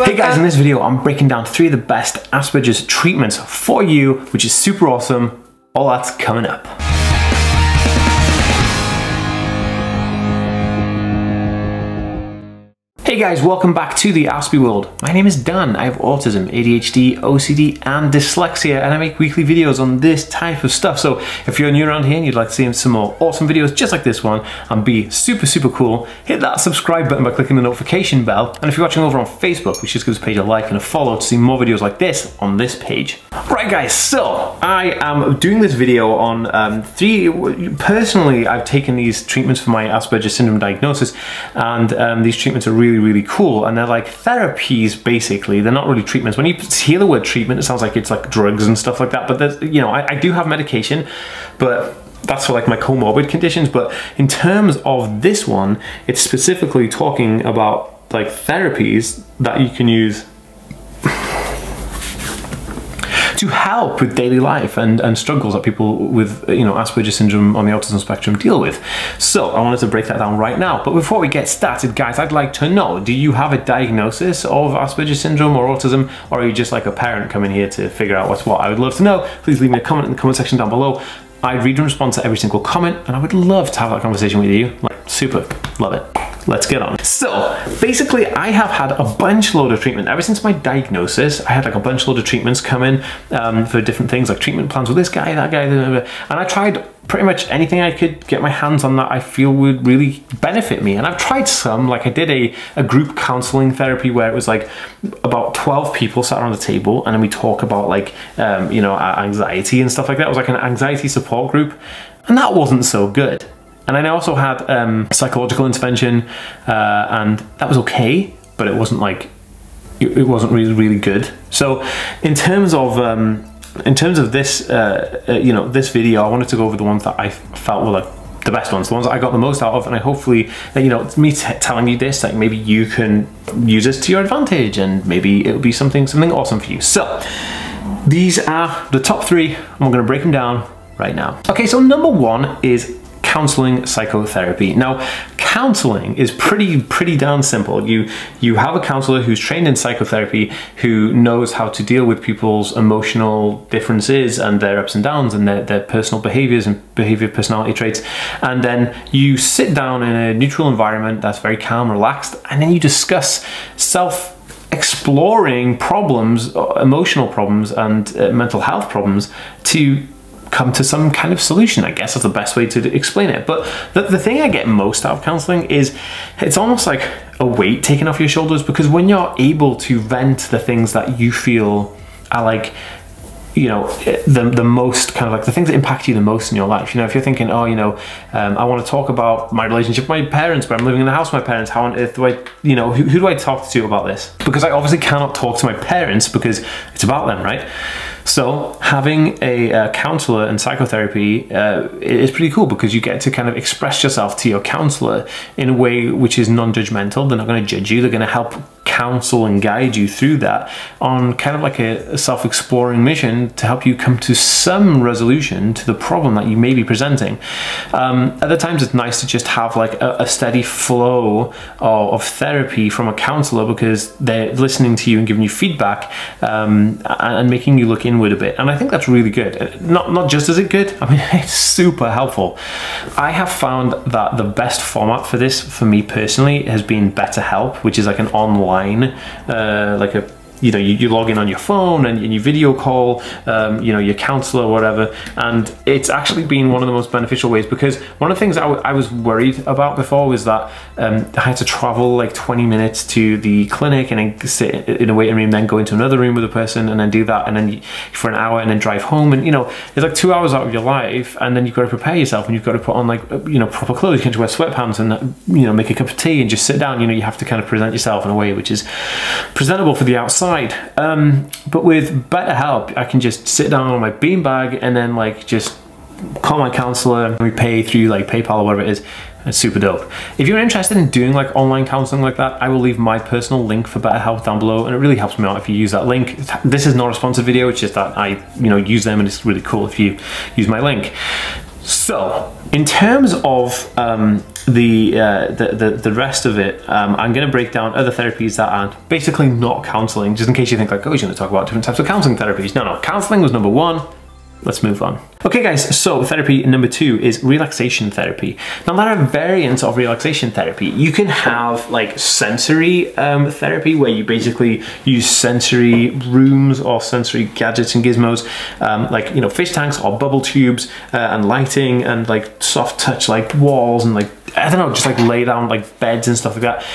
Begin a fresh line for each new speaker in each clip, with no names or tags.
Hey guys, in this video I'm breaking down 3 of the best Asperger's treatments for you, which is super awesome. All that's coming up. Hey guys, welcome back to the Aspie world. My name is Dan. I have autism, ADHD, OCD, and dyslexia, and I make weekly videos on this type of stuff. So if you're new around here and you'd like to see some more awesome videos just like this one and be super cool, hit that subscribe button by clicking the notification bell. And if you're watching over on Facebook, which just gives the page a like and a follow to see more videos like this on this page. Right guys, so I am doing this video on personally I've taken these treatments for my Asperger syndrome diagnosis, and these treatments are really cool, and they're like therapies basically. They're not really treatments. When you hear the word treatment, it sounds like it's like drugs and stuff like that, but there's, you know, I do have medication, but that's for like my comorbid conditions. But in terms of this one, it's specifically talking about like therapies that you can use to help with daily life and struggles that people with, you know, Asperger syndrome on the autism spectrum deal with. So I wanted to break that down right now. But before we get started, guys, I'd like to know, do you have a diagnosis of Asperger syndrome or autism, or are you just like a parent coming here to figure out what's what? I would love to know. Please leave me a comment in the comment section down below. I read and respond to every single comment, and I would love to have that conversation with you. Like, super, love it. Let's get on. So basically I have had a bunch load of treatment ever since my diagnosis. I had like a bunch load of treatments come in for different things, like treatment plans with this guy, that guy, and I tried pretty much anything I could get my hands on that I feel would really benefit me. And I've tried some, like I did a group counseling therapy where it was like about 12 people sat around the table, and then we talk about like you know, anxiety and stuff like that. It was like an anxiety support group, and that wasn't so good. And I also had psychological intervention, and that was okay, but it wasn't like, it wasn't really good. So in terms of this, you know, this video, I wanted to go over the ones that I felt were like the best ones, the ones that I got the most out of, and I hopefully, you know, it's me telling you this, like maybe you can use this to your advantage, and maybe it'll be something awesome for you. So these are the top 3, and we're gonna break them down right now. Okay, so number 1 is counseling psychotherapy. Now, counseling is pretty darn simple. You have a counselor who's trained in psychotherapy, who knows how to deal with people's emotional differences and their ups and downs and their personal behaviors and personality traits. And then you sit down in a neutral environment that's very calm, relaxed, and then you discuss self-exploring problems, emotional problems, and mental health problems to come to some kind of solution, I guess is the best way to explain it. But the thing I get most out of counseling is it's almost like a weight taken off your shoulders, because when you're able to vent the things that you feel are like, you know, the most kind of like the things that impact you the most in your life. You know, if you're thinking, oh, you know, I want to talk about my relationship with my parents, but I'm living in the house with my parents, how on earth do I, you know, who do I talk to about this? Because I obviously cannot talk to my parents because it's about them, right? So having a counselor and psychotherapy is pretty cool, because you get to kind of express yourself to your counselor in a way which is non-judgmental. They're not going to judge you. They're going to help counsel and guide you through that on kind of like a self-exploring mission to help you come to some resolution to the problem that you may be presenting. Other times it's nice to just have like a steady flow of therapy from a counselor, because they're listening to you and giving you feedback and making you look inward a bit. And I think that's really good. Not just is it good, I mean, it's super helpful. I have found that the best format for this, for me personally, has been BetterHelp, which is like an online like a, you know, you log in on your phone and you video call, you know, your counselor or whatever, and it's actually been one of the most beneficial ways. Because one of the things I was worried about before was that I had to travel like 20 minutes to the clinic and then sit in a waiting room, then go into another room with a person and then do that, and then for an hour, and then drive home, and you know, it's like 2 hours out of your life, and then you've got to prepare yourself, and you've got to put on like, you know, proper clothes. You can't wear sweatpants and, you know, make a cup of tea and just sit down. You know, you have to kind of present yourself in a way which is presentable for the outside. But with BetterHelp, I can just sit down on my beanbag and then like just call my counselor, and we pay through like PayPal or whatever it is. It's super dope. If you're interested in doing like online counseling like that, I will leave my personal link for BetterHelp down below, and it really helps me out if you use that link. This is not a sponsored video, it's just that I, you know, use them, and it's really cool if you use my link. So In terms of the rest of it, I'm going to break down other therapies that are basically not counselling, just in case you think like, oh, he's going to talk about different types of counselling therapies. No, counselling was number one. Let's move on. Okay guys, so therapy number 2 is relaxation therapy. Now there are variants of relaxation therapy. You can have like sensory therapy, where you basically use sensory rooms or sensory gadgets and gizmos, like, you know, fish tanks or bubble tubes, and lighting and like soft touch like walls and like, I don't know, just like lay down like beds and stuff like that.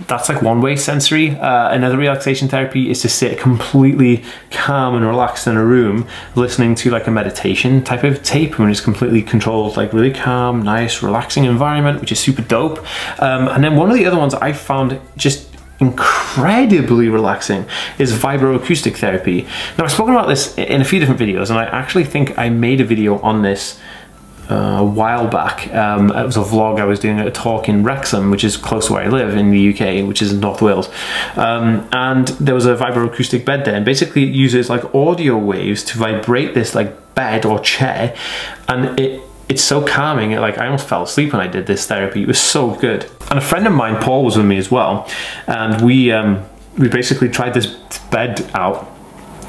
That's like one way sensory. Another relaxation therapy is to sit completely calm and relaxed in a room listening to like a meditation type of tape when it's completely controlled, like really calm, nice, relaxing environment, which is super dope. And then one of the other ones I found just incredibly relaxing is vibroacoustic therapy. Now I've spoken about this in a few different videos, and I actually think I made a video on this a while back. It was a vlog I was doing at a talk in Wrexham, which is close to where I live in the UK, which is in North Wales. And there was a vibroacoustic bed there, and basically it uses like audio waves to vibrate this like bed or chair, and it's so calming. Like, I almost fell asleep when I did this therapy. It was so good. And a friend of mine, Paul, was with me as well, and we basically tried this bed out.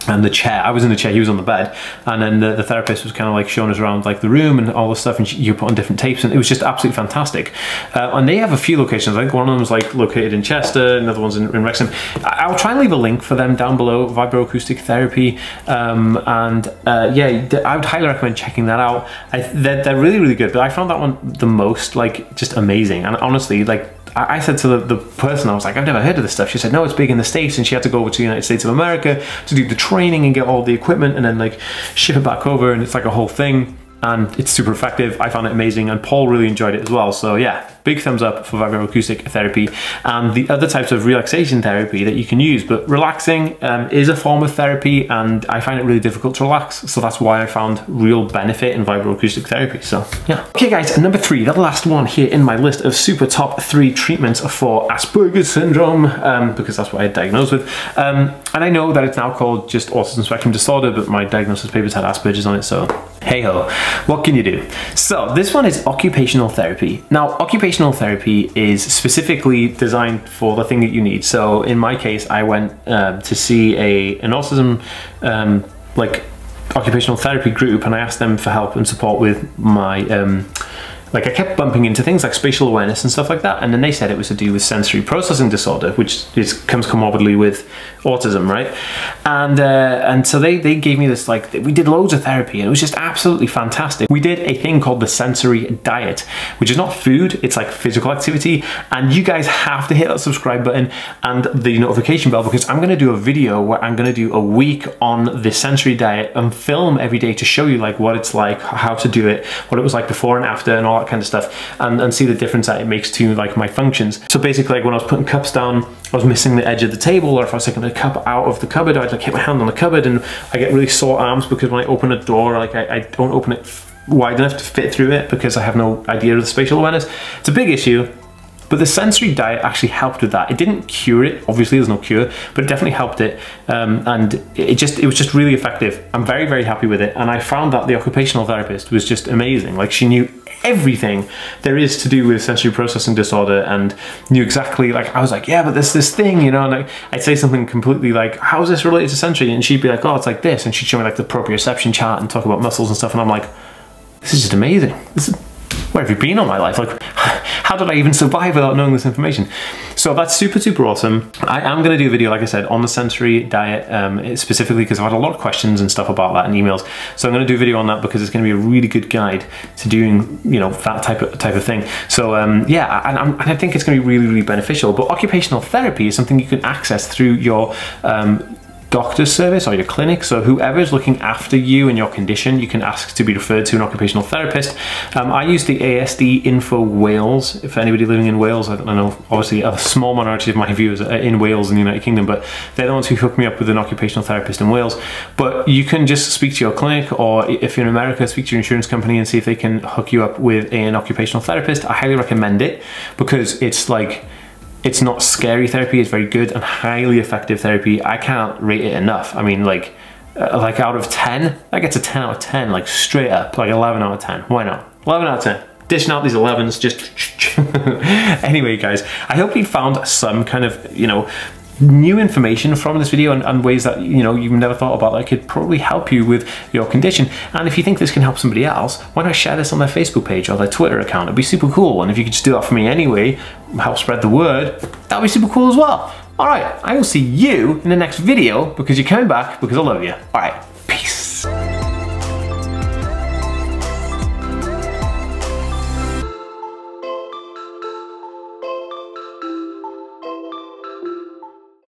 And the chair, I was in the chair, he was on the bed, and then the therapist was kind of like showing us around like the room and all this stuff, and you put on different tapes, and it was just absolutely fantastic. And they have a few locations. I think one of them is like located in Chester, another one's in Wrexham. I'll try and leave a link for them down below, vibroacoustic therapy, yeah, I would highly recommend checking that out. They're really, really good, but I found that one the most like just amazing. And honestly, like, I said to the person, I was like, I've never heard of this stuff. She said, no, it's big in the States, and she had to go over to the United States of America to do the training and get all the equipment and then like ship it back over, and it's like a whole thing, and it's super effective. I found it amazing, and Paul really enjoyed it as well. So yeah, big thumbs up for vibroacoustic therapy and the other types of relaxation therapy that you can use. But relaxing is a form of therapy, and I find it really difficult to relax, so that's why I found real benefit in vibroacoustic therapy. So yeah. Okay guys, number 3, the last one here in my list of super top 3 treatments for Asperger's syndrome, because that's what I diagnosed with. And I know that it's now called just autism spectrum disorder, but my diagnosis papers had Asperger's on it, so hey ho, what can you do? So this one is occupational therapy. Now, occupational therapy is specifically designed for the thing that you need. So in my case, I went to see an autism like occupational therapy group, and I asked them for help and support with my like, I kept bumping into things like spatial awareness and stuff like that, and then they said it was to do with sensory processing disorder, which comes comorbidly with autism, right? And so they gave me this, like, we did loads of therapy, and it was just absolutely fantastic. We did a thing called the sensory diet, which is not food, it's like physical activity, and you guys have to hit that subscribe button and the notification bell, because I'm going to do a video where I'm going to do a week on the sensory diet and film every day to show you like what it's like, how to do it, what it was like before and after, and all that kind of stuff, and see the difference that it makes to like my functions. So basically, like when I was putting cups down, I was missing the edge of the table, or if I was taking the cup out of the cupboard, I'd like hit my hand on the cupboard, and I get really sore arms because when I open a door, like I don't open it wide enough to fit through it because I have no idea of the spatial awareness. It's a big issue. But the sensory diet actually helped with that. It didn't cure it, obviously there's no cure, but it definitely helped it, and it was just really effective. I'm very, very happy with it, and I found that the occupational therapist was just amazing. Like, she knew everything there is to do with sensory processing disorder, and knew exactly, like, I was like, yeah, but there's this thing, you know, and I'd say something completely like, how is this related to sensory? And she'd be like, oh, it's like this, and she'd show me like the proprioception chart and talk about muscles and stuff, and I'm like, this is just amazing. Where have you been all my life? Like, how did I even survive without knowing this information? So that's super, super awesome. I am going to do a video, like I said, on the sensory diet, specifically because I've had a lot of questions and stuff about that in emails. So I'm going to do a video on that because it's going to be a really good guide to doing, you know, that type of thing. So yeah, and I think it's going to be really, really beneficial. But occupational therapy is something you can access through your doctor's service or your clinic. So whoever's looking after you and your condition, you can ask to be referred to an occupational therapist. I use the ASD Info Wales. If anybody living in Wales, I don't know, obviously a small minority of my viewers are in Wales in the United Kingdom, but they're the ones who hooked me up with an occupational therapist in Wales. But you can just speak to your clinic, or if you're in America, speak to your insurance company and see if they can hook you up with an occupational therapist. I highly recommend it because it's like, it's not scary therapy, it's very good and highly effective therapy. I can't rate it enough. I mean, like out of 10, that gets a 10 out of 10, like straight up, like 11 out of 10. Why not? 11 out of 10. Dishing out these 11s, just anyway, guys, I hope you found some kind of, you know, new information from this video and ways that, you know, you've never thought about that could probably help you with your condition. And if you think this can help somebody else, why not share this on their Facebook page or their Twitter account? It'd be super cool. And if you could just do that for me anyway, help spread the word, that'd be super cool as well. All right, I will see you in the next video because you're coming back because I love you. All right.